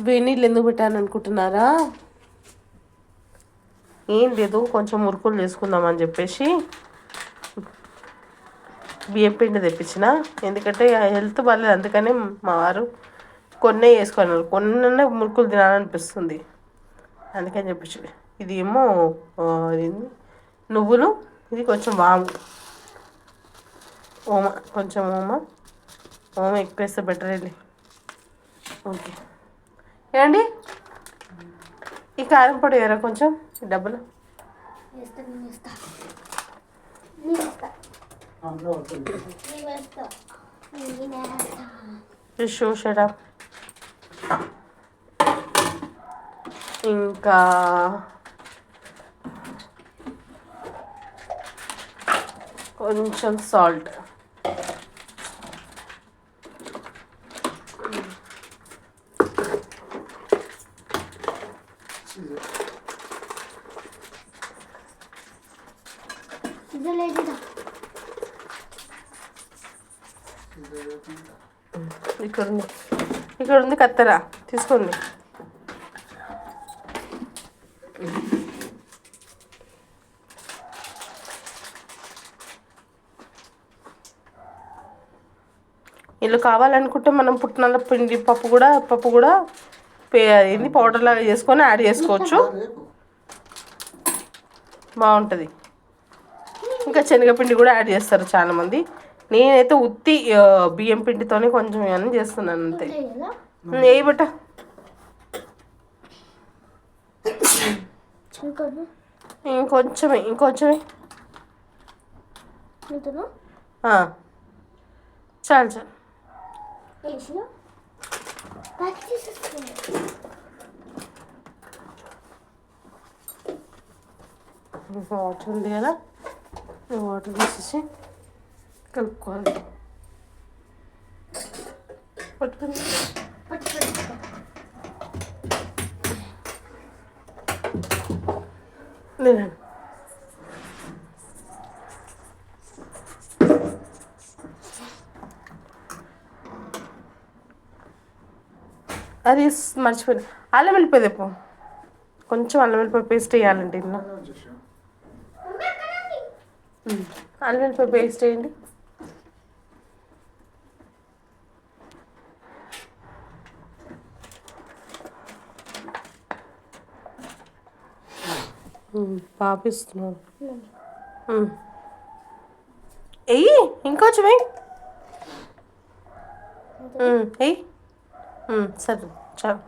వేడి నీళ్ళు ఎందుకు పెట్టాను అనుకుంటున్నారా? ఏం లేదు, కొంచెం మురుకులు చేసుకుందామని చెప్పేసి బియ్యం పిండి తెప్పించిన. ఎందుకంటే హెల్త్ బాగాలేదు, అందుకని మా వారు కొన్నే వేసుకున్నారు. కొన్నే మురుకులు తినాలనిపిస్తుంది, అందుకని చెప్పేసి. ఇది ఏమో నువ్వులు, ఇది కొంచెం వాము, ఓమ, కొంచెం ఓమ ఎక్కువ వేస్తే బెటర్ అండి. ఓకే ఏమండి, ఈ కారం పొడి వేరా కొంచెం డబ్బులు. షూషడా ఇంకా కొంచెం సాల్ట్. ఇక్కడ ఉంది కత్తెర, తీసుకోండి. వీళ్ళు కావాలనుకుంటే మనం పుట్నాల పిండి పప్పు కూడా ఏంది పౌడర్ లాగా చేసుకొని యాడ్ చేసుకోవచ్చు, బాగుంటుంది. ఇంకా శనగపిండి కూడా యాడ్ చేస్తారు చాలామంది. నేనైతే ఉత్తి బియ్యం పిండితోనే కొంచెం ఏమైనా చేస్తున్నాను అంతే. ఏ బట్ట ఇంకొంచెమే చాలు. వాటర్ ఉంది కదా, వాటర్ తీసేసి కలుపుకోవాలి. పట్టుకుని లేదండి, అది మర్చిపోయింది. అల్లం వెల్లిపాయ తెప్పు, కొంచెం అల్లం వెల్లిపాయ పేస్ట్ వేయాలండి ఇందులో. అల్లం వెల్లిపాయ పేస్ట్ వేయండి. పాపిస్తున్నాను. వెయ్యి, ఇంకొంచెం వెయ్యి. వెయ్యి, సరే చాలు.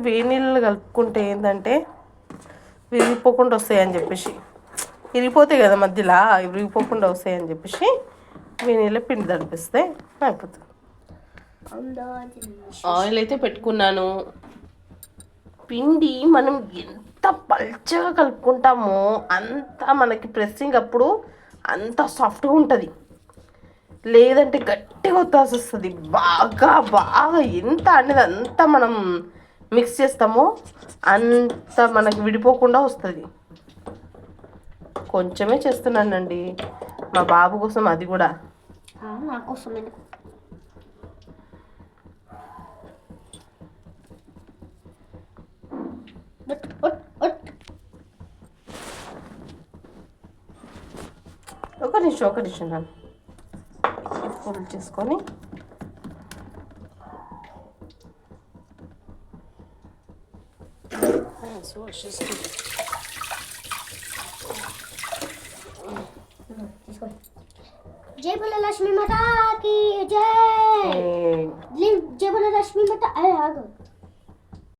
వేడి నీళ్ళు కలుపుకుంటే ఏంటంటే విరిగిపోకుండా వస్తాయని చెప్పేసి, విరిగిపోతాయి కదా మధ్యలో, విరిగిపోకుండా వస్తాయని చెప్పేసి వేడి నీళ్ళ పిండి తడిపిస్తే అయిపోతుంది. ఆయిల్ అయితే పెట్టుకున్నాను. పిండి మనం ఎంత పల్చగా కలుపుకుంటామో అంత మనకి ప్రెస్సింగ్ అప్పుడు అంత సాఫ్ట్గా ఉంటుంది. లేదంటే గట్టిగా ఒత్తాల్సి వస్తుంది. బాగా ఎంత అనేది అంత మనం మిక్స్ చేస్తామో అంత మనకి విడిపోకుండా వస్తుంది. కొంచెమే చేస్తున్నానండి మా బాబు కోసం, అది కూడా నా కోసం. ఒక నిమిషం నన్ను ఫోల్డ్ చేసుకొని जय बोलो लक्ष्मी माता की जय। जय बोलो लक्ष्मी माता।